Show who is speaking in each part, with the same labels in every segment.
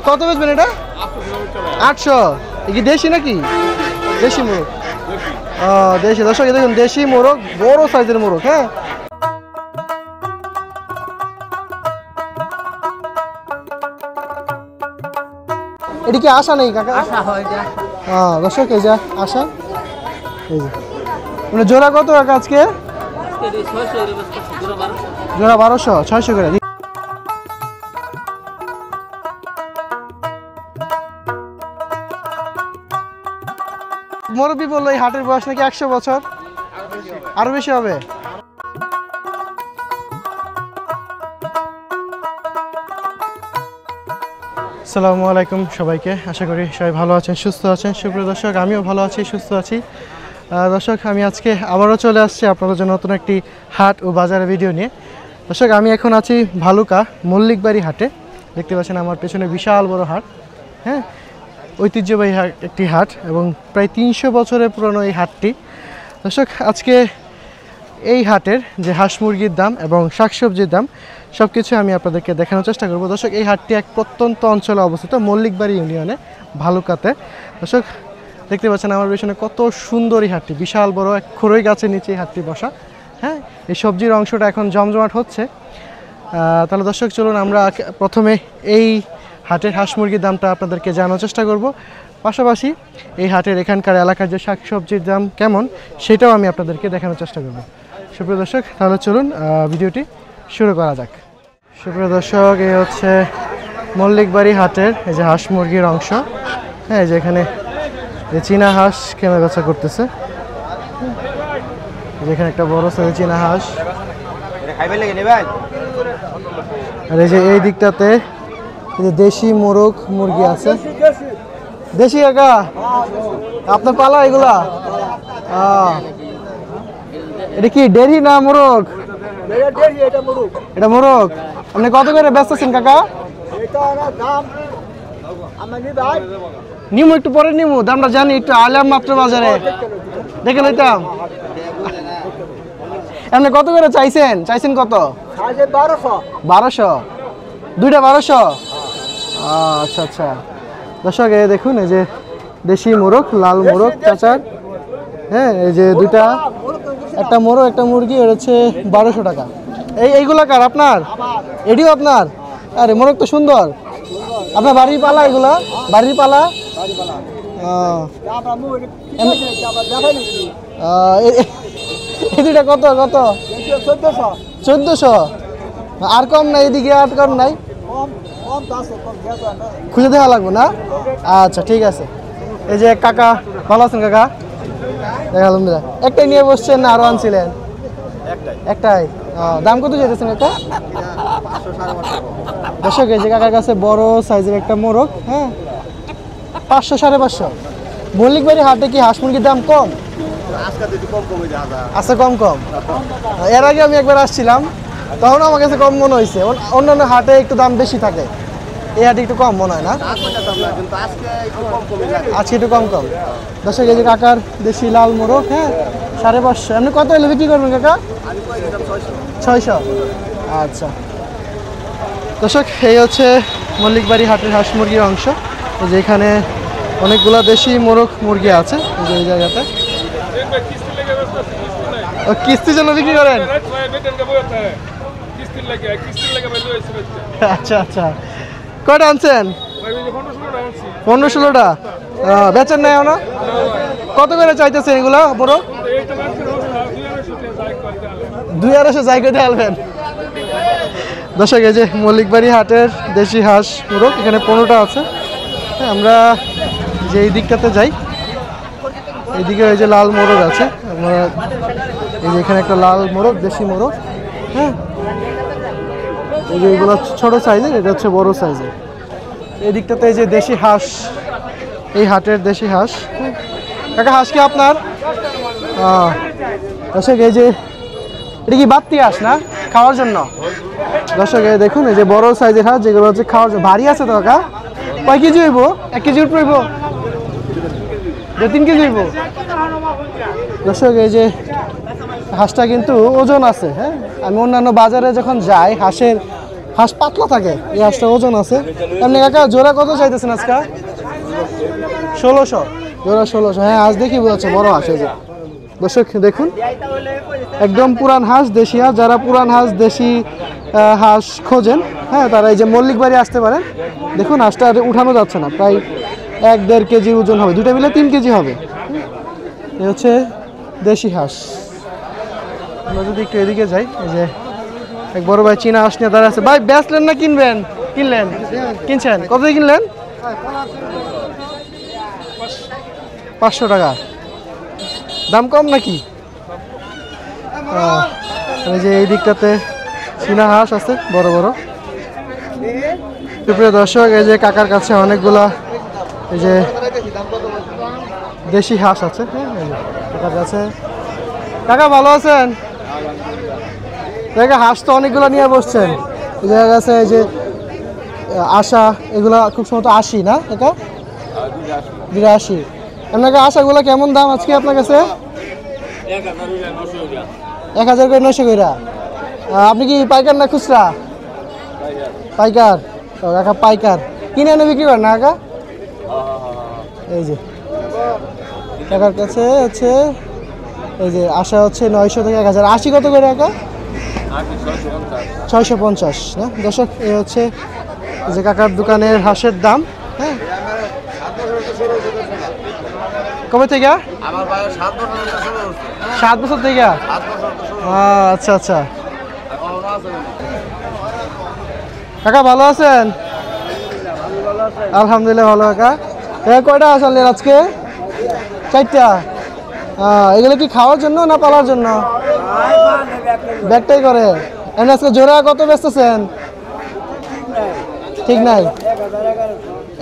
Speaker 1: কত বেচবেন এটা? 800। কি দেশি নাকি? দেশি মোরগ। দেশি। দর্শক দেখুন দেশি মোরগ, বড় সাইজের মোরগ। হ্যাঁ, এটা কি আশা নেই কাকা? দর্শক এই যে আশা, এই যে মানে জোড়া কত কাকা আজকে? জোড়া 1200, 600 করে। মুরব্বি বললো এই হাটের বয়স নাকি 100 বছর, আরো বেশি হবে। আসসালামু আলাইকুম সবাইকে, আশা করি সবাই ভালো আছেন, সুস্থ আছেন। সুপ্রিয় দর্শক, আমিও ভালো আছি, সুস্থ আছি। দর্শক, আমি আজকে আবারও চলে আসছি আপনাদের জন্য নতুন একটি হাট ও বাজারের ভিডিও নিয়ে। দর্শক, আমি এখন আছি ভালুকা মল্লিকবাড়ি হাটে। দেখতে পাচ্ছেন আমার পেছনে বিশাল বড় হাট। হ্যাঁ, ঐতিহ্যবাহী একটি হাট এবং প্রায় 300 বছরের পুরনো এই হাটটি। দর্শক, আজকে এই হাটের যে হাঁস মুরগির দাম এবং শাকসবজির দাম সব কিছু আমি আপনাদেরকে দেখানোর চেষ্টা করব। দর্শক, এই হাটটি এক প্রত্যন্ত অঞ্চলে অবস্থিত, মল্লিকবাড়ি ইউনিয়নে, ভালুকাতে। দর্শক, দেখতে পাচ্ছেন আমার পেছনে কত সুন্দর এই হাটটি, বিশাল বড় এক খড়ই গাছের নিচে এই হাটটি বসা। হ্যাঁ, এই সবজির অংশটা এখন জমজমাট হচ্ছে। তাহলে দর্শক, চলুন আমরা প্রথমে এই হাটের হাঁস মুরগির দামটা আপনাদেরকে জানানোর চেষ্টা করব। পাশাপাশি এই হাটের এখানকার এলাকার যে শাকসবজির দাম কেমন সেটাও আমি আপনাদেরকে দেখানোর চেষ্টা করব। সুপ্রিয় দর্শক, তাহলে চলুন ভিডিওটি শুরু করা যাক। সুপ্রিয় দর্শক, এই হচ্ছে মল্লিকবাড়ি হাটের এই যে হাঁস মুরগির অংশ। হ্যাঁ, এই যে এখানে চীনা হাঁস কেনা বেচা করতেছে। যেখানে একটা বড় সাইজের চীনা হাঁস, আর এই যে এই দিকটাতে দেশি মোরগ মুরগি আছে। দেশি কাকা আপনার পালা এগুলা? এটা কি ডেরি না মোরগ? এটা মোরগ। আপনি কত করে বেচতেছেন কাকা? নিমু একটু পরে নিমু, দামটা জানি, একটু আলাম মাত্র বাজারে দেখে লইতাম। আপনি কত করে চাইছেন? চাইছেন কত? 1200। দুইটা 1200? আচ্ছা আচ্ছা। দর্শক, এই দেখুন এই যে দেশি মোরগ, লাল মোরগ চাচার। হ্যাঁ, এই যে দুইটা, একটা মোরগ একটা মুরগি, এটা হচ্ছে 1200 টাকা। এইগুলা কার? আপনার? এটিও আপনার? আরে মোরগ তো সুন্দর। আপনার বাড়ির পালা এগুলা? বাড়ির পালা? এই দুইটা কত কত? 1400। আর কম নাই? এদিকে আর কম নাই? খুঁজে দেওয়া লাগবে না? আচ্ছা, ঠিক আছে। এই যে কাকা, ভালো আছেন কাকা? আলহামদুলিল্লাহ। একটাই নিয়ে বসছেন না আরো আনছিলেন? একটাই। দাম কত চাইতেছেন এটা? দর্শক, এই যে কাকার কাছে বড় সাইজের একটা মোরগ। হ্যাঁ, 500 550। মল্লিকবাড়ি হাটে কি হাঁস মুরগির দাম কম? আচ্ছা, কম কম। এর আগে আমি একবার আসছিলাম, তখন আমার কাছে কম মনে হয়েছে। অন্যান্য হাটে একটু দাম বেশি থাকে, এই হাটে একটু কম মনে হয় না? আজকে একটু কম কম। দর্শক, এই যে কাকার দেশি লাল মোরগ। হ্যাঁ, 550। আপনি কত হলে বিক্রি করবেন কাকা? 600। আচ্ছা। দর্শক, এই হচ্ছে মল্লিকবাড়ি হাটের হাঁস মুরগির অংশ। যে এখানে অনেকগুলা দেশি মোরগ মুরগি আছে এই জায়গাতে। কিস্তির জন্য বিক্রি করেন? আচ্ছা আচ্ছা। কয়টা আনছেন? 15-16টা। বেচেন নাই না? কত করে চাইতেছেন এগুলা বড়? 2,200 জায়গাতে আনবেন। দর্শক, এই যে মল্লিকবাড়ি হাটের দেশি হাঁস মোরগ, এখানে 15টা আছে। হ্যাঁ, আমরা যে এই দিকটাতে যাই, এইদিকে এই যে লাল মোরগ আছে। আমরা এই যে এখানে একটা লাল মোরগ, দেশি মোরগ। হ্যাঁ, এই যে এগুলো ছোট সাইজের, এটা হচ্ছে বড় সাইজের। এই দিকটাতে এই যে দেশি হাঁস, এই হাটের দেশি হাঁস। কাকা, হাঁস কি আপনার? দর্শক, এই যে এটা কি বাত্তি হাঁস না? খাওয়ার জন্য। দর্শক এই দেখুন এই যে বড় সাইজের হাঁস, যেগুলো হচ্ছে খাওয়ার জন্য। ভারী আছে তো কাকা? কয় কেজি হইব? 1 কেজি উঠব? 3 কেজি হইব? দর্শক এই যে হাঁসটা কিন্তু ওজন আছে। হ্যাঁ, আমি অন্যান্য বাজারে যখন যাই হাঁস পাতলা থাকে, এই হাঁসটা ওজন আছে। এমনি কাকা জোড়া কত চাইতেছেন আজকে? 1600 জোড়া, 1600। হ্যাঁ, আজ দেখি বোঝাচ্ছে বড় হাঁস। এই যে দর্শক দেখুন একদম পুরান হাঁস, দেশি হাঁস। যারা পুরান হাঁস, দেশি হাঁস খোঁজেন, হ্যাঁ, তারা এই যে মল্লিক বাড়ি আসতে পারেন। দেখুন হাঁসটা উঠানো যাচ্ছে না, প্রায় 1-1.5 কেজি ওজন হবে, দুটা মিলে 3 কেজি হবে। এই হচ্ছে দেশি হাঁস। আমরা যদি একটু এদিকে যাই, এই যে এক বড় ভাই চীনা হাঁস নিয়ে দাঁড়া আছে। ভাই বেচলেন না কিনবেন? কিনলেন? কিনছেন? কত দিয়ে কিনলেন? 500 টাকা। দাম কম নাকি? এই যে এই দিকটাতে চীনা হাঁস আছে বড় বড়। প্রিয় দর্শক এই যে কাকার কাছে অনেকগুলা এই যে দেশি হাঁস আছে। হ্যাঁ, কাকার কাছে। কাকা ভালো আছেন? দেখা হাঁস তো অনেকগুলো নিয়ে বসছেন। এই জায়গা আছে এই যে আশা, এগুলা খুব সম্ভবত 80 না কাকা? 82। আপনাকে আশাগুলো কেমন দাম আজকে আপনার কাছে? 1000 করে 900 করে। আপনি কি পাইকার না খুচরা? পাইকার। ও কাকা পাইকার, কিনে এনে বিক্রি করেন না কাকা? এই যে কাকার কাছে হচ্ছে এই যে আশা হচ্ছে 900 থেকে 1000। 80 কত করে কাকা? 650 না। দর্শক এই হচ্ছে যে কাকার দোকানের হাঁসের দাম। হ্যাঁ, কবে থেকে? 7 বছর থেকে। আচ্ছা আচ্ছা। কাকা ভালো আছেন? আলহামদুলিল্লাহ ভালো। কাকা কয়টা হাঁস আনলেন আজকে? 4টা। এগুলো কি খাওয়ার জন্য না পালার জন্য? ব্যাগটাই করে। এমনি আজকে জোড়া কত বেচতেছেন? ঠিক নাই।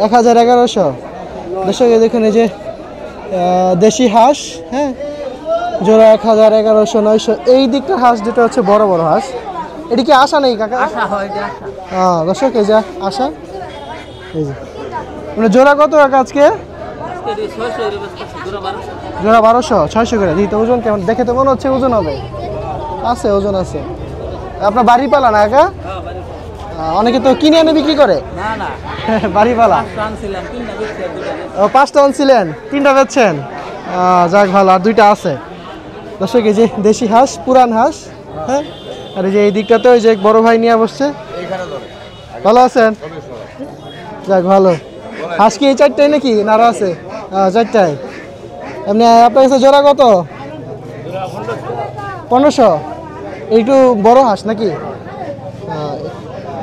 Speaker 1: 1000-1100। দর্শক দেখুন এই যে দেশি হাঁস। হ্যাঁ, জোড়া 1000-1100, 900। এই দিকটা হাঁস দুটো হচ্ছে বড় বড় হাঁস। এটি কি আশা নেই কাকা? দর্শক এই যে আশা। এই যে মানে জোড়া কত কাকা আজকে? জোড়া 1200, 600 করে দিতে। ওজন কেমন? দেখে তো মনে হচ্ছে ওজন হবে। আছে, ওজন আছে। আপনার বাড়ি পালা না কাকা? অনেকে তো কিনে এনে বিক্রি করে। বাড়ি পালা। 5টা আনছিলেন, 3টা বেচছেন। যাক ভালো, আর 2টা আছে। দর্শক এই যে দেশি হাঁস, পুরান হাঁস। হ্যাঁ, আর এই যে এই দিকটাতে ওই যে বড় ভাই নিয়ে বসছে। ভালো আছেন? যাক ভালো। হাঁস কি এই 4টাই নাকি নাড়া আছে? 4টাই। এমনি আপনার কাছে জোড়া কত? 1500। একটু বড় হাঁস নাকি?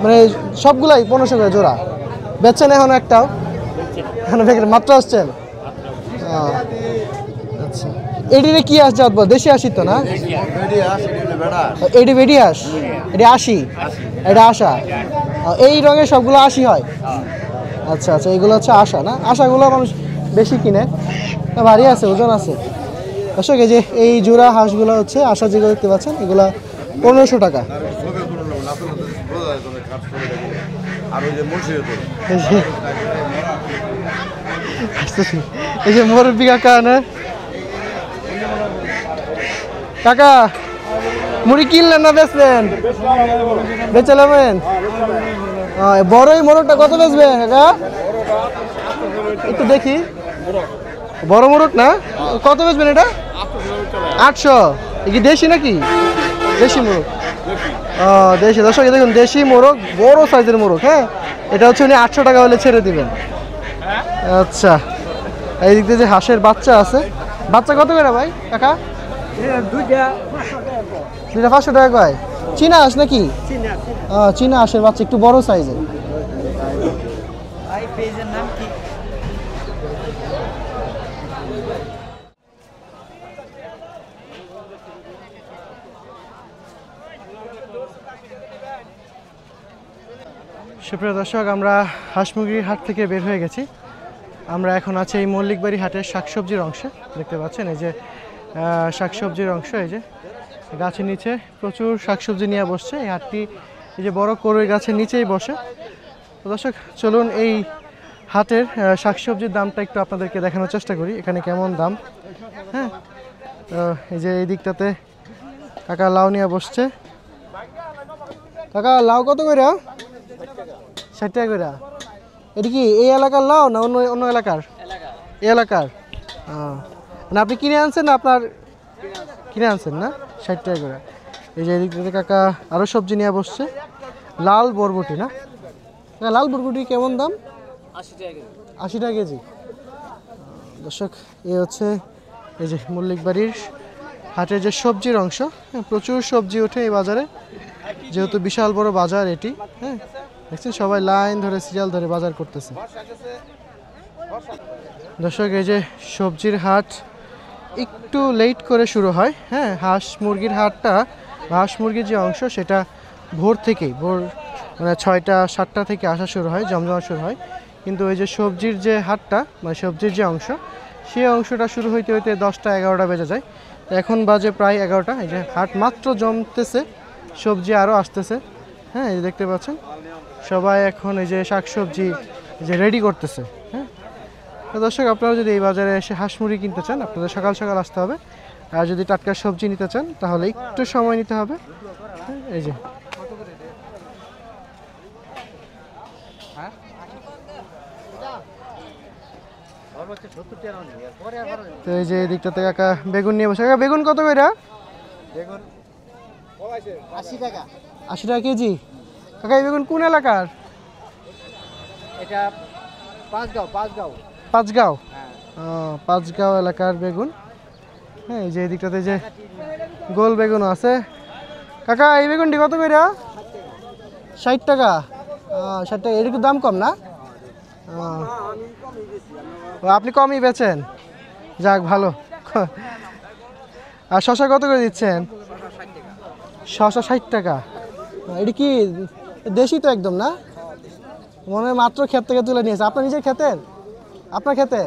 Speaker 1: মানে সবগুলাই 1500 করে জোড়া বেচছেন? এখন একটাও মাত্র আসছেন? আচ্ছা, এটিরে কি হাঁস জাত? দেশি হাঁসই তো না? এটি বেডি হাঁস, এটি 80, এটা আশা। এই রঙের সবগুলো 80 হয়? আচ্ছা আচ্ছা, এইগুলো হচ্ছে আশা না? আশাগুলো মানুষ বেশি কিনে, ভারী আছে, ওজন আছে। দর্শক এই যে এই জোড়া হাঁসগুলো হচ্ছে আশা, যেগুলো দেখতে পাচ্ছেন এগুলা 1500 টাকা। এই যে মুরব্বী কাকা না? কাকা মুড়ি কিনলেন না বেচলেন? বেচালেন। বড়ই মোরগটা কত বেচবে কাকা? একটু দেখি। বড় মোরগ না, কত বেচবেন এটা? 800। কি দেশি নাকি? দেশি মোরগ। দেশি। দর্শক দেখুন দেশি মোরগ, বড় সাইজের মোরগ। হ্যাঁ, এটা হচ্ছে উনি 800 টাকা হলে ছেড়ে দিবেন। আচ্ছা, এই দিক দিয়ে যে হাঁসের বাচ্চা আছে। বাচ্চা কত করে ভাই কাকা? 2টা 500 টাকা কয়? চীনা হাঁস নাকি? চীনা হাঁসের বাচ্চা, একটু বড় সাইজের। সুপ্রিয় দর্শক, আমরা হাঁস মুরগির হাট থেকে বের হয়ে গেছি। আমরা এখন আছি এই মল্লিকবাড়ি হাটের শাকসবজির অংশে। দেখতে পাচ্ছেন এই যে শাকসবজির অংশ। এই যে গাছের নিচে প্রচুর শাকসবজি নিয়ে বসছে। এই হাটটি এই যে বড় করই গাছের নিচেই বসে। তো দর্শক চলুন এই হাটের শাকসবজির দামটা একটু আপনাদেরকে দেখানোর চেষ্টা করি, এখানে কেমন দাম। হ্যাঁ, এই যে এই দিকটাতে কাকা লাউ নিয়ে বসছে। কাকা লাউ কত করে? 60 টাকা করে। এটা কি এই এলাকার লাউ না অন্য অন্য এলাকার? এই এলাকার। মানে আপনি কিনে আনছেন না আপনার? কিনে আনছেন না? 60 টাকা করে। এই যে এদিক থেকে কাকা আরও সবজি নিয়ে বসছে। লাল বরবটি না? লাল বরবটি কেমন দাম? 80 টাকা কেজি। দর্শক এই হচ্ছে এই যে মল্লিক বাড়ির হাটের যে সবজির অংশ। প্রচুর সবজি ওঠে এই বাজারে, যেহেতু বিশাল বড় বাজার এটি। হ্যাঁ, দেখছেন সবাই লাইন ধরে সিরিয়াল ধরে বাজার করতেছে। দর্শক এই যে সবজির হাট একটু লেট করে শুরু হয়। হ্যাঁ, হাঁস মুরগির হাটটা, হাঁস মুরগির যে অংশ সেটা ভোর থেকেই, ভোর মানে 6টা 7টা থেকে আসা শুরু হয়, জমজমা শুরু হয়। কিন্তু ওই যে সবজির যে হাটটা মানে সবজির যে অংশ, সেই অংশটা শুরু হইতে হইতে 10টা 11টা বেজে যায়। এখন বাজে প্রায় 11টা। এই যে হাট মাত্র জমতেছে, সবজি আরও আসতেছে। হ্যাঁ, এই দেখতে পাচ্ছেন সবাই এখন এই যে শাকসবজি যে রেডি করতেছে। হ্যাঁ, তো দর্শক আপনারা যদি এই বাজারে এসে হাঁস মুরগি কিনতে চান আপনাদের সকাল সকাল আসতে হবে। আর যদি টাটকা সবজি নিতে চান তাহলে একটু সময় নিতে হবে। এই যে তো এই যে এই দিকটাতে কাকা বেগুন নিয়ে বসে। কাকা বেগুন কত করে?
Speaker 2: বেগুন 80 টাকা।
Speaker 1: 80 টাকা কেজি। কাকা এই বেগুন কোন এলাকার?
Speaker 2: এটা পাঁচগাঁও।
Speaker 1: পাঁচগাঁও।
Speaker 2: হ্যাঁ,
Speaker 1: পাঁচগাঁও এলাকার বেগুন। হ্যাঁ, এই যে এই দিকটাতে যে গোল বেগুনও আছে। কাকা এই বেগুনটি কত করে? 60 টাকা। 60 টাকা। এর একটু দাম কম না? আপনি কমই বেচেন, যাক ভালো। আর শশা কত করে দিচ্ছেন? শশা 60 টাকা। এটা কি দেশি তো একদম না? মনে হয় মাত্র ক্ষেত থেকে তুলে নিয়েছে। আপনার নিজের ক্ষেতের? আপনার ক্ষেতে?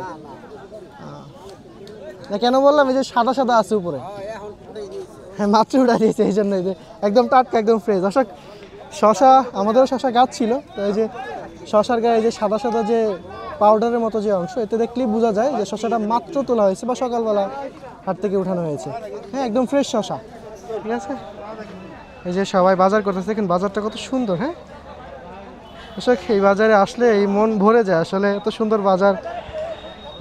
Speaker 1: কেন বললাম, এই যে সাদা সাদা আছে উপরে। হ্যাঁ, মাত্র উঠা দিয়েছে, এই জন্য একদম টাটকা একদম ফ্রেশ। দর্শক শশা, আমাদেরও শশা গাছ ছিল, তো এই যে শশার গায়ে যে সাদা সাদা যে পাউডারের মতো যে অংশ, এতে দেখলেই বোঝা যায় যে শশাটা মাত্র তোলা হয়েছে বা সকালবেলা হাট থেকে উঠানো হয়েছে। হ্যাঁ, একদম ফ্রেশ শশা। ঠিক আছে, এই যে সবাই বাজার করতেছে, দেখেন বাজারটা কত সুন্দর। হ্যাঁ, দর্শক এই বাজারে আসলে এই মন ভরে যায়। আসলে এত সুন্দর বাজার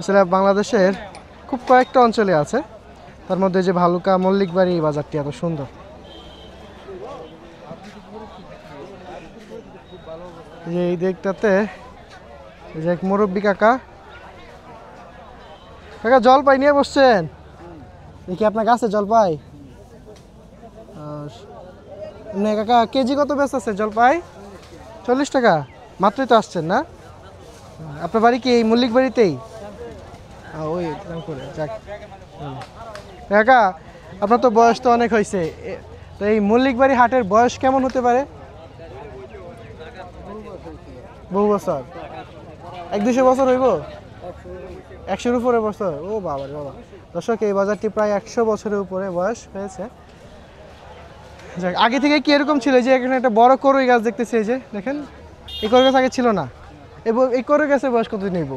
Speaker 1: আসলে বাংলাদেশের খুব কয়েকটা অঞ্চলে আছে, তার মধ্যে যে ভালুকা মল্লিক বাড়ি এই বাজারটি এত সুন্দর। এই দিকটাতে এই যে এক মুরব্বী কাকা। কাকা জলপাই নিয়ে বসছেন? দেখি আপনার গাছে জলপাই। না কাকা, কেজি কত বেচতেছে জলপাই? 40 টাকা। মাত্রই তো আসছেন না? আপনার বাড়ি কি এই মল্লিক বাড়িতেই? ওই করে যাক। কাকা আপনার তো বয়স তো অনেক হয়েছে, তো এই মল্লিক বাড়ি হাটের বয়স কেমন হতে পারে? বহু বছর? 100-200 বছর হইব? 100-এর উপরে বছর? ও বাবা রে বাবা। দর্শক এই বাজারটি প্রায় 100 বছরের উপরে বয়স হয়েছে। যাক, আগে থেকে কি এরকম ছিল? যে এখানে একটা বড় করই গাছ দেখতেছি, এই যে দেখেন, এই করই গাছ আগে ছিল না। এই করই গাছের বয়স কতদিন হইব?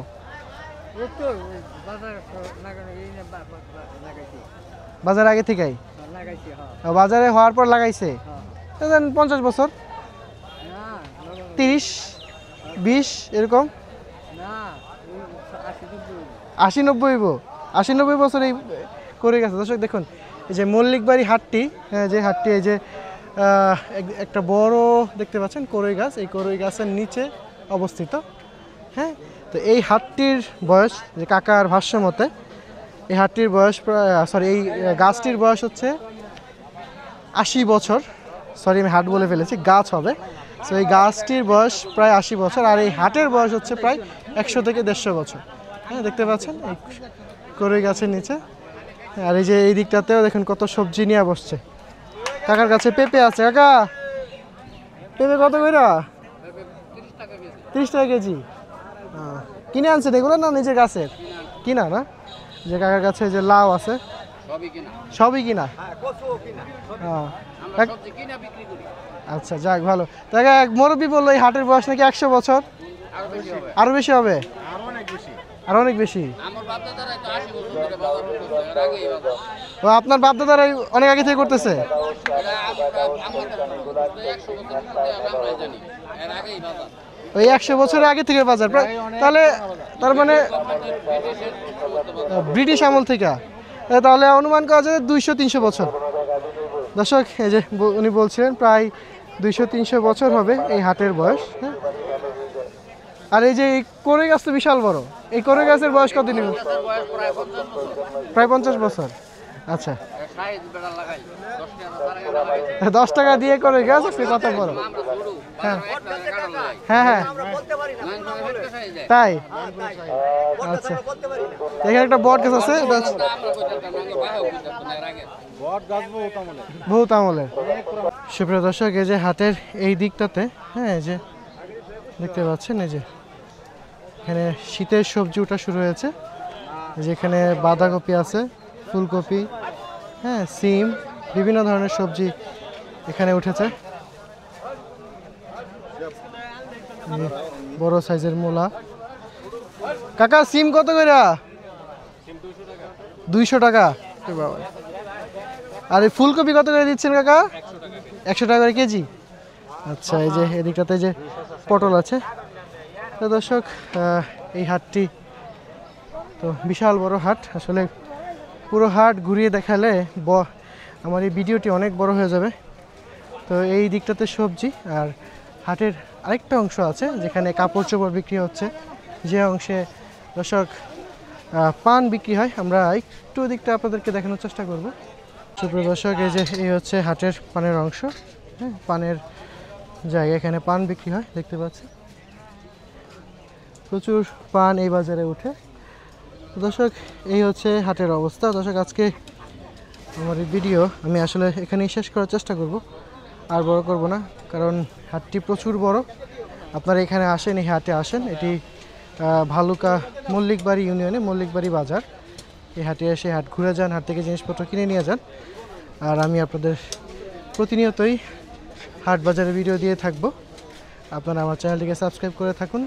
Speaker 1: বাজার আগে থেকেই? বাজারে হওয়ার পর লাগাইছে? 50 বছর, 30-20 এরকম? 80-90 হইব? 80-90 বছর এই করে গেছে। দর্শক দেখুন এই যে মল্লিক বাড়ি হাটটি, হ্যাঁ, যে হাটটি এই যে একটা বড় দেখতে পাচ্ছেন করই গাছ, এই করই গাছের নিচে অবস্থিত। হ্যাঁ, তো এই হাটটির বয়স যে কাকার ভাষ্য মতে এই হাটটির বয়স প্রায় এই গাছটির বয়স হচ্ছে 80 বছর। আমি হাট বলে ফেলেছি, গাছ হবে। সো এই গাছটির বয়স প্রায় 80 বছর, আর এই হাটের বয়স হচ্ছে প্রায় 100 থেকে 150 বছর। হ্যাঁ, দেখতে পাচ্ছেন এই করই গাছের নিচে। আর এই যে এই দিকটাতেও দেখুন কত সবজি নিয়ে বসছে। কাকার কাছে পেঁপে আছে। কাকা পেঁপে কত করে? 30 টাকা কেজি। কিনে আনছেন এগুলো না নিজের গাছের? কিনা না? যে কাকার কাছে যে লাউ আছে, সবই কিনা? হ্যাঁ। আচ্ছা, যাক ভালো। তাকে এক মুরব্বী বললো এই হাটের বয়স নাকি 100 বছর, আরো বেশি হবে, আরো অনেক বেশি। ও আপনার বাপদাদারাই অনেক আগে থেকে করতেছে? ওই 100 বছরের আগে থেকে বাজার প্রায়, তাহলে তার মানে ব্রিটিশ আমল থেকে, তাহলে অনুমান করা যায় 200-300 বছর। দর্শক এই যে উনি বলছিলেন প্রায় 200-300 বছর হবে এই হাটের বয়স। হ্যাঁ, আর এই যে এই কোরে গাছ তো বিশাল বড়, এই কোরে গাছের বয়স কতদিন? প্রায় 50 বছর। আচ্ছা, 10 টাকা দিয়ে করে গাছ আছে কত বড়? হ্যাঁ হ্যাঁ হ্যাঁ, তাই? আচ্ছা, এখানে একটা বট গাছ আছে, বহুত আমলের। সুপ্রিয় দর্শক, এই যে হাটের এই দিকটাতে, হ্যাঁ এই যে দেখতে পাচ্ছেন, এই যে এখানে শীতের সবজি ওঠা শুরু হয়েছে। যেখানে বাঁধাকপি আছে, ফুলকপি, হ্যাঁ সিম, বিভিন্ন ধরনের সবজি এখানে উঠেছে। বড় সাইজের মূলা। কাকা সিম কত করে? 200 টাকা। আর এই ফুলকপি কত করে দিচ্ছেন কাকা? 100 টাকা করে কেজি। আচ্ছা, এই যে এদিকটাতে যে পটল আছে। তো দর্শক, এই হাটটি তো বিশাল বড় হাট। আসলে পুরো হাট ঘুরিয়ে দেখালে আমার এই ভিডিওটি অনেক বড় হয়ে যাবে। তো এই দিকটাতে সবজি, আর হাটের আরেকটা অংশ আছে যেখানে কাপড় চোপড় বিক্রি হচ্ছে, যে অংশে দর্শক পান বিক্রি হয়। আমরা একটু দিকটা আপনাদেরকে দেখানোর চেষ্টা করব। সুপ্রিয় দর্শক, এই যে এই হচ্ছে হাটের পানের অংশ। হ্যাঁ, পানের জায়গা, এখানে পান বিক্রি হয় দেখতে পাচ্ছি। প্রচুর পান এই বাজারে উঠে। দর্শক, এই হচ্ছে হাটের অবস্থা। দর্শক, আজকে আমার এই ভিডিও আমি আসলে এখানেই শেষ করার চেষ্টা করব, আর বড় করব না, কারণ হাটটি প্রচুর বড়। আপনারা এখানে আসেন, এই হাটে আসেন। এটি ভালুকা মল্লিকবাড়ি ইউনিয়নে মল্লিকবাড়ি বাজার। এই হাটে এসে হাট ঘুরে যান, হাট থেকে জিনিসপত্র কিনে নিয়ে যান। আর আমি আপনাদের প্রতিনিয়তই হাট বাজারের ভিডিও দিয়ে থাকবো। আপনারা আমার চ্যানেলটিকে সাবস্ক্রাইব করে থাকুন।